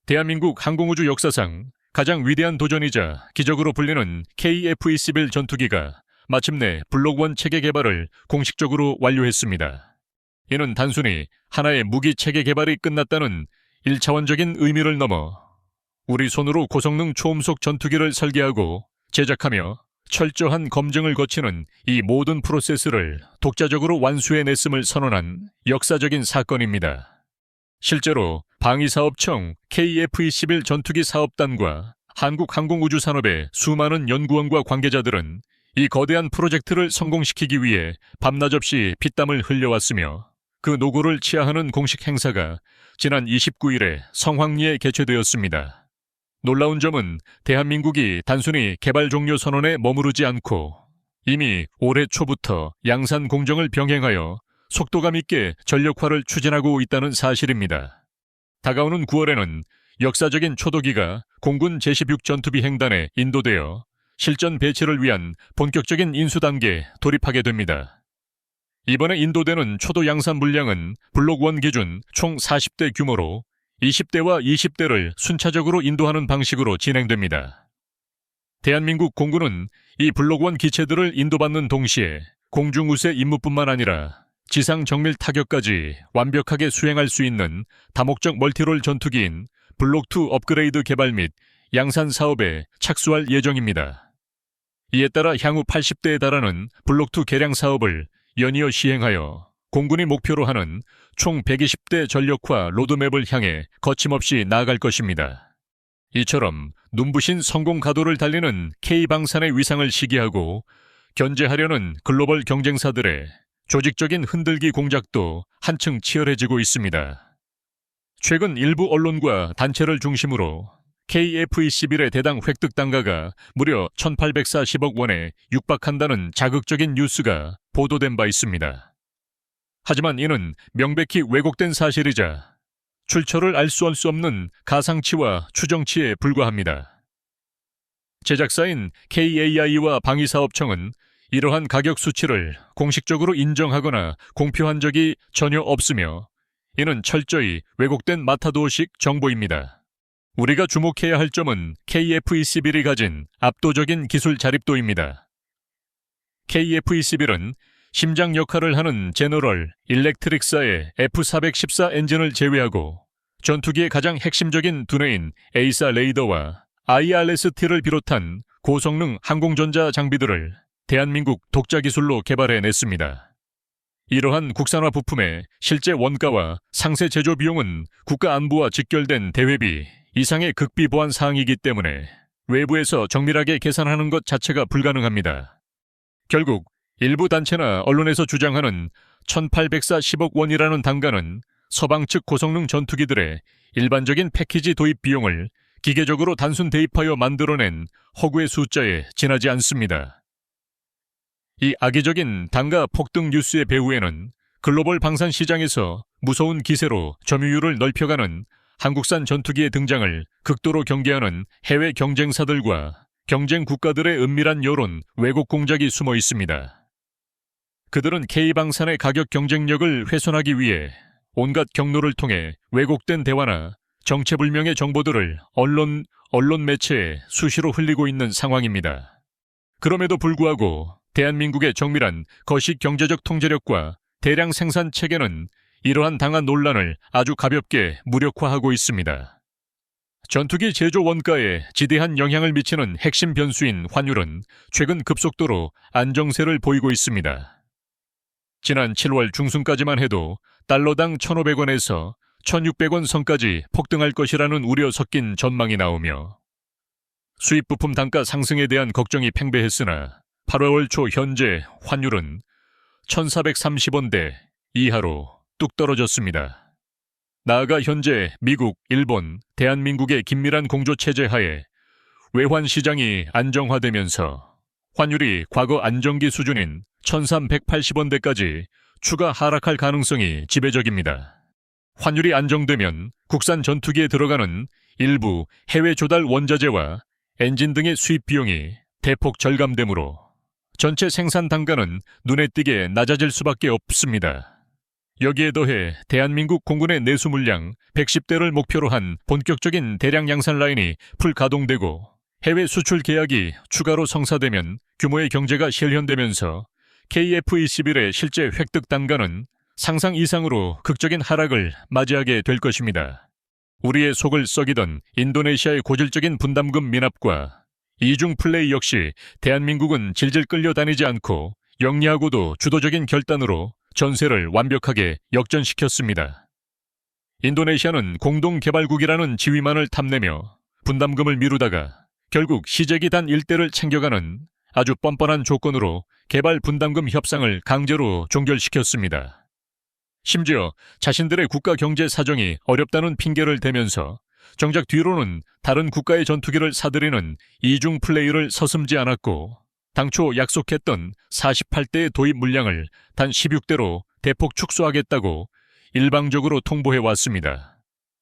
대한민국 항공우주 역사상 가장 위대한 도전이자 기적으로 불리는 KF-21 전투기가 마침내 블록1 체계 개발을 공식적으로 완료했습니다. 이는 단순히 하나의 무기 체계 개발이 끝났다는 1차원적인 의미를 넘어 우리 손으로 고성능 초음속 전투기를 설계하고 제작하며 철저한 검증을 거치는 이 모든 프로세스를 독자적으로 완수해냈음을 선언한 역사적인 사건입니다. 실제로 방위사업청 KF-21 전투기 사업단과 한국항공우주산업의 수많은 연구원과 관계자들은 이 거대한 프로젝트를 성공시키기 위해 밤낮 없이 피땀을 흘려왔으며 그 노고를 치하하는 공식 행사가 지난 29일에 성황리에 개최되었습니다. 놀라운 점은 대한민국이 단순히 개발 종료 선언에 머무르지 않고 이미 올해 초부터 양산 공정을 병행하여 속도감 있게 전력화를 추진하고 있다는 사실입니다. 다가오는 9월에는 역사적인 초도기가 공군 제16 전투비 행단에 인도되어 실전 배치를 위한 본격적인 인수 단계에 돌입하게 됩니다. 이번에 인도되는 초도 양산 물량은 블록1 기준 총 40대 규모로 20대와 20대를 순차적으로 인도하는 방식으로 진행됩니다. 대한민국 공군은 이 블록1 기체들을 인도받는 동시에 공중우세 임무뿐만 아니라 지상 정밀 타격까지 완벽하게 수행할 수 있는 다목적 멀티롤 전투기인 블록2 업그레이드 개발 및 양산 사업에 착수할 예정입니다. 이에 따라 향후 80대에 달하는 블록2 개량 사업을 연이어 시행하여 공군이 목표로 하는 총 120대 전력화 로드맵을 향해 거침없이 나아갈 것입니다. 이처럼 눈부신 성공 가도를 달리는 K방산의 위상을 시기하고 견제하려는 글로벌 경쟁사들의 조직적인 흔들기 공작도 한층 치열해지고 있습니다. 최근 일부 언론과 단체를 중심으로 KF-21의 대당 획득 단가가 무려 1,840억 원에 육박한다는 자극적인 뉴스가 보도된 바 있습니다. 하지만 이는 명백히 왜곡된 사실이자 출처를 알 수 없는 가상치와 추정치에 불과합니다. 제작사인 KAI와 방위사업청은 이러한 가격 수치를 공식적으로 인정하거나 공표한 적이 전혀 없으며 이는 철저히 왜곡된 마타도어식 정보입니다. 우리가 주목해야 할 점은 KF-21이 가진 압도적인 기술 자립도입니다. KF-21은 심장 역할을 하는 제너럴 일렉트릭사의 F414 엔진을 제외하고 전투기의 가장 핵심적인 두뇌인 에이사 레이더와 IRST를 비롯한 고성능 항공전자 장비들을 대한민국 독자 기술로 개발해냈습니다. 이러한 국산화 부품의 실제 원가와 상세 제조 비용은 국가 안보와 직결된 대회비 이상의 극비 보안 사항이기 때문에 외부에서 정밀하게 계산하는 것 자체가 불가능합니다. 결국 일부 단체나 언론에서 주장하는 1,840억 원이라는 단가는 서방 측 고성능 전투기들의 일반적인 패키지 도입 비용을 기계적으로 단순 대입하여 만들어낸 허구의 숫자에 지나지 않습니다. 이 악의적인 단가 폭등 뉴스의 배후에는 글로벌 방산 시장에서 무서운 기세로 점유율을 넓혀가는 한국산 전투기의 등장을 극도로 경계하는 해외 경쟁사들과 경쟁 국가들의 은밀한 여론, 왜곡 공작이 숨어 있습니다. 그들은 K방산의 가격 경쟁력을 훼손하기 위해 온갖 경로를 통해 왜곡된 대화나 정체불명의 정보들을 언론 매체에 수시로 흘리고 있는 상황입니다. 그럼에도 불구하고 대한민국의 정밀한 거시 경제적 통제력과 대량 생산 체계는 이러한 당한 논란을 아주 가볍게 무력화하고 있습니다. 전투기 제조 원가에 지대한 영향을 미치는 핵심 변수인 환율은 최근 급속도로 안정세를 보이고 있습니다. 지난 7월 중순까지만 해도 달러당 1,500원에서 1,600원 선까지 폭등할 것이라는 우려 섞인 전망이 나오며 수입 부품 단가 상승에 대한 걱정이 팽배했으나 8월 초 현재 환율은 1,430원대 이하로 뚝 떨어졌습니다. 나아가 현재 미국, 일본, 대한민국의 긴밀한 공조 체제 하에 외환 시장이 안정화되면서 환율이 과거 안정기 수준인 1,380원대까지 추가 하락할 가능성이 지배적입니다. 환율이 안정되면 국산 전투기에 들어가는 일부 해외 조달 원자재와 엔진 등의 수입 비용이 대폭 절감되므로 전체 생산 단가는 눈에 띄게 낮아질 수밖에 없습니다. 여기에 더해 대한민국 공군의 내수 물량 110대를 목표로 한 본격적인 대량 양산 라인이 풀가동되고 해외 수출 계약이 추가로 성사되면 규모의 경제가 실현되면서 KF-21의 실제 획득 단가는 상상 이상으로 극적인 하락을 맞이하게 될 것입니다. 우리의 속을 썩이던 인도네시아의 고질적인 분담금 미납과 이중 플레이 역시 대한민국은 질질 끌려다니지 않고 영리하고도 주도적인 결단으로 전세를 완벽하게 역전시켰습니다. 인도네시아는 공동개발국이라는 지위만을 탐내며 분담금을 미루다가 결국 시제기 단 일대를 챙겨가는 아주 뻔뻔한 조건으로 개발 분담금 협상을 강제로 종결시켰습니다. 심지어 자신들의 국가 경제 사정이 어렵다는 핑계를 대면서 정작 뒤로는 다른 국가의 전투기를 사들이는 이중 플레이를 서슴지 않았고 당초 약속했던 48대의 도입 물량을 단 16대로 대폭 축소하겠다고 일방적으로 통보해 왔습니다.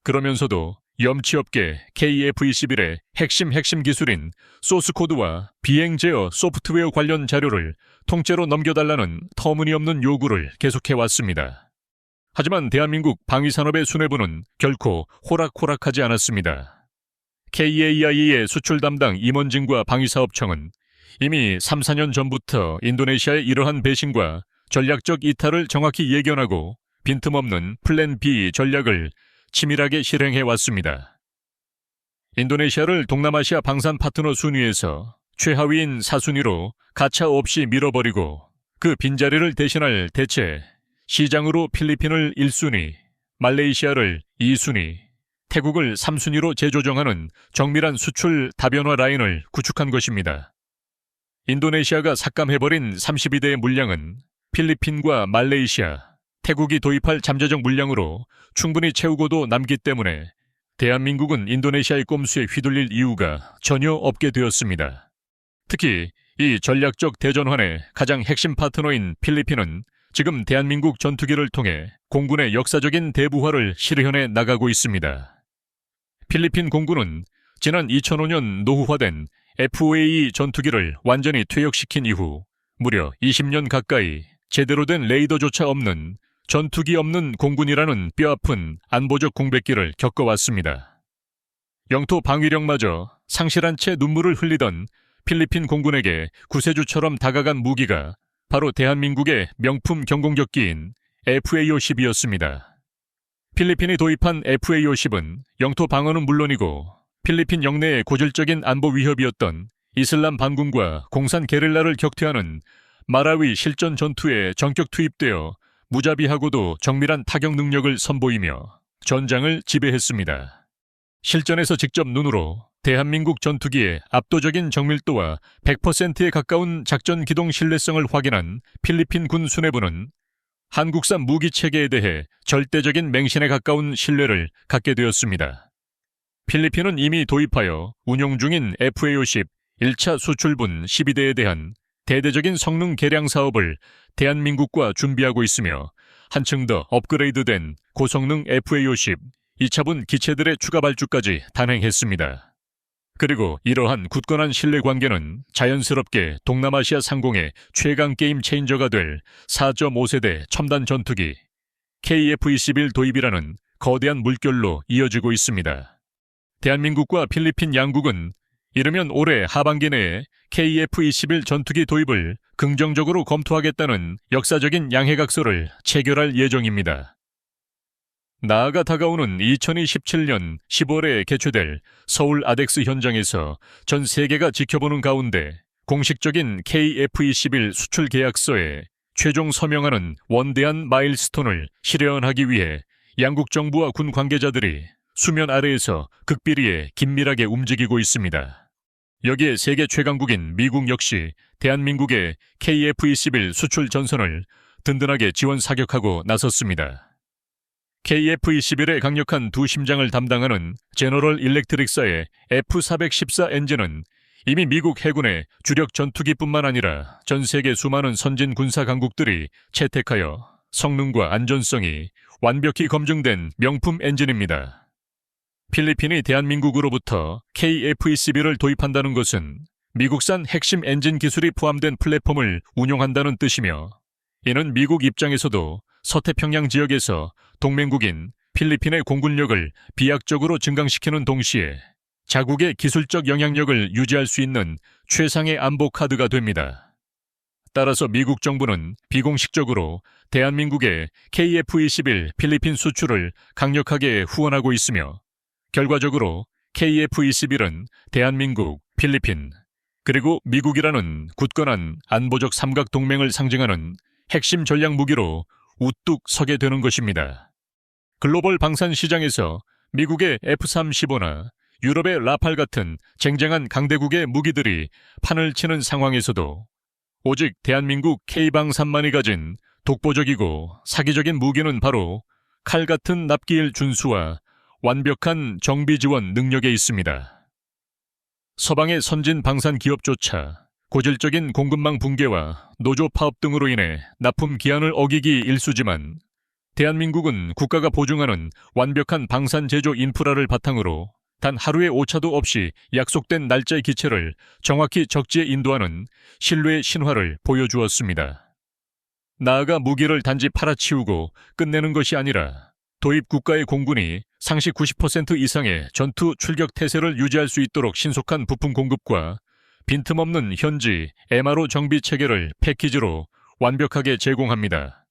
그러면서도 염치 없게 KF-21의 핵심 기술인 소스코드와 비행 제어 소프트웨어 관련 자료를 통째로 넘겨달라는 터무니없는 요구를 계속해 왔습니다. 하지만 대한민국 방위산업의 수뇌부는 결코 호락호락하지 않았습니다. KAI의 수출 담당 임원진과 방위사업청은 이미 3, 4년 전부터 인도네시아의 이러한 배신과 전략적 이탈을 정확히 예견하고 빈틈없는 플랜 B 전략을 치밀하게 실행해 왔습니다. 인도네시아를 동남아시아 방산 파트너 순위에서 최하위인 4순위로 가차 없이 밀어버리고 그 빈자리를 대신할 대체 시장으로 필리핀을 1순위, 말레이시아를 2순위, 태국을 3순위로 재조정하는 정밀한 수출 다변화 라인을 구축한 것입니다. 인도네시아가 삭감해버린 32대의 물량은 필리핀과 말레이시아, 태국이 도입할 잠재적 물량으로 충분히 채우고도 남기 때문에 대한민국은 인도네시아의 꼼수에 휘둘릴 이유가 전혀 없게 되었습니다. 특히 이 전략적 대전환의 가장 핵심 파트너인 필리핀은 지금 대한민국 전투기를 통해 공군의 역사적인 대부화를 실현해 나가고 있습니다. 필리핀 공군은 지난 2005년 노후화된 FOA 전투기를 완전히 퇴역시킨 이후 무려 20년 가까이 제대로 된 레이더조차 없는 전투기 없는 공군이라는 뼈아픈 안보적 공백기를 겪어왔습니다. 영토 방위력마저 상실한 채 눈물을 흘리던 필리핀 공군에게 구세주처럼 다가간 무기가 바로 대한민국의 명품 경공격기인 FA-50이었습니다. 필리핀이 도입한 FA-50은 영토 방어는 물론이고 필리핀 영내의 고질적인 안보 위협이었던 이슬람 반군과 공산 게릴라를 격퇴하는 마라위 실전 전투에 전격 투입되어 무자비하고도 정밀한 타격 능력을 선보이며 전장을 지배했습니다. 실전에서 직접 눈으로 대한민국 전투기의 압도적인 정밀도와 100%에 가까운 작전 기동 신뢰성을 확인한 필리핀 군 수뇌부는 한국산 무기 체계에 대해 절대적인 맹신에 가까운 신뢰를 갖게 되었습니다. 필리핀은 이미 도입하여 운용 중인 FA-50 1차 수출분 12대에 대한 대대적인 성능 개량 사업을 대한민국과 준비하고 있으며 한층 더 업그레이드된 고성능 FA-50 2차분 기체들의 추가 발주까지 단행했습니다. 그리고 이러한 굳건한 신뢰 관계는 자연스럽게 동남아시아 상공의 최강 게임 체인저가 될 4.5세대 첨단 전투기 KF-21 도입이라는 거대한 물결로 이어지고 있습니다. 대한민국과 필리핀 양국은 이르면 올해 하반기 내에 KF-21 전투기 도입을 긍정적으로 검토하겠다는 역사적인 양해각서를 체결할 예정입니다. 나아가 다가오는 2027년 10월에 개최될 서울 아덱스 현장에서 전 세계가 지켜보는 가운데 공식적인 KF-21 수출 계약서에 최종 서명하는 원대한 마일스톤을 실현하기 위해 양국 정부와 군 관계자들이 수면 아래에서 극비리에 긴밀하게 움직이고 있습니다. 여기에 세계 최강국인 미국 역시 대한민국의 KF-21 수출 전선을 든든하게 지원 사격하고 나섰습니다. KF-21의 강력한 두 심장을 담당하는 제너럴 일렉트릭사의 F-414 엔진은 이미 미국 해군의 주력 전투기뿐만 아니라 전 세계 수많은 선진 군사 강국들이 채택하여 성능과 안전성이 완벽히 검증된 명품 엔진입니다. 필리핀이 대한민국으로부터 KF-21을 도입한다는 것은 미국산 핵심 엔진 기술이 포함된 플랫폼을 운용한다는 뜻이며 이는 미국 입장에서도 서태평양 지역에서 동맹국인 필리핀의 공군력을 비약적으로 증강시키는 동시에 자국의 기술적 영향력을 유지할 수 있는 최상의 안보 카드가 됩니다. 따라서 미국 정부는 비공식적으로 대한민국의 KF-21 필리핀 수출을 강력하게 후원하고 있으며 결과적으로 KF-21은 대한민국, 필리핀, 그리고 미국이라는 굳건한 안보적 삼각 동맹을 상징하는 핵심 전략 무기로 우뚝 서게 되는 것입니다. 글로벌 방산 시장에서 미국의 F-35나 유럽의 라팔 같은 쟁쟁한 강대국의 무기들이 판을 치는 상황에서도 오직 대한민국 K방산만이 가진 독보적이고 사기적인 무기는 바로 칼 같은 납기일 준수와 완벽한 정비 지원 능력에 있습니다. 서방의 선진 방산 기업조차 고질적인 공급망 붕괴와 노조 파업 등으로 인해 납품 기한을 어기기 일쑤지만 대한민국은 국가가 보증하는 완벽한 방산 제조 인프라를 바탕으로 단 하루의 오차도 없이 약속된 날짜의 기체를 정확히 적지에 인도하는 신뢰의 신화를 보여주었습니다. 나아가 무기를 단지 팔아치우고 끝내는 것이 아니라 도입 국가의 공군이 상시 90% 이상의 전투 출격 태세를 유지할 수 있도록 신속한 부품 공급과 빈틈없는 현지 MRO 정비 체계를 패키지로 완벽하게 제공합니다.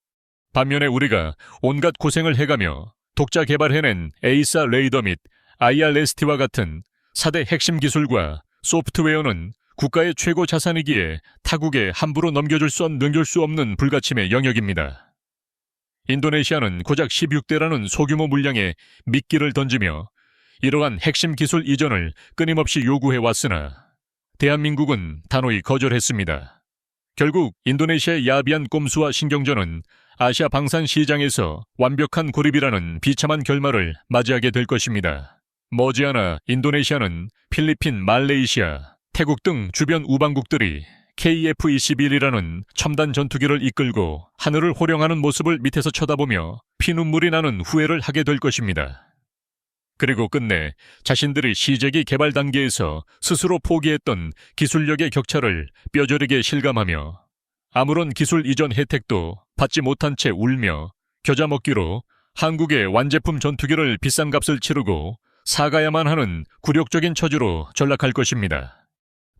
반면에 우리가 온갖 고생을 해가며 독자 개발해낸 에이사 레이더 및 IRST와 같은 4대 핵심 기술과 소프트웨어는 국가의 최고 자산이기에 타국에 함부로 넘겨줄 수 없는 불가침의 영역입니다. 인도네시아는 고작 16대라는 소규모 물량에 미끼를 던지며 이러한 핵심 기술 이전을 끊임없이 요구해왔으나 대한민국은 단호히 거절했습니다. 결국 인도네시아의 야비한 꼼수와 신경전은 아시아 방산 시장에서 완벽한 고립이라는 비참한 결말을 맞이하게 될 것입니다. 머지않아 인도네시아는 필리핀, 말레이시아, 태국 등 주변 우방국들이 KF-21이라는 첨단 전투기를 이끌고 하늘을 호령하는 모습을 밑에서 쳐다보며 피눈물이 나는 후회를 하게 될 것입니다. 그리고 끝내 자신들이 시제기 개발 단계에서 스스로 포기했던 기술력의 격차를 뼈저리게 실감하며 아무런 기술 이전 혜택도 받지 못한 채 울며 겨자 먹기로 한국의 완제품 전투기를 비싼 값을 치르고 사가야만 하는 굴욕적인 처지로 전락할 것입니다.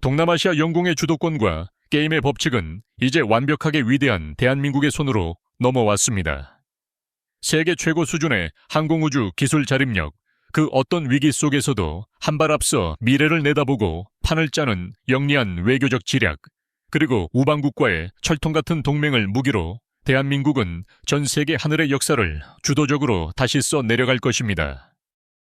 동남아시아 영공의 주도권과 게임의 법칙은 이제 완벽하게 위대한 대한민국의 손으로 넘어왔습니다. 세계 최고 수준의 항공우주 기술 자립력, 그 어떤 위기 속에서도 한 발 앞서 미래를 내다보고 판을 짜는 영리한 외교적 지략, 그리고 우방국과의 철통 같은 동맹을 무기로 대한민국은 전 세계 하늘의 역사를 주도적으로 다시 써 내려갈 것입니다.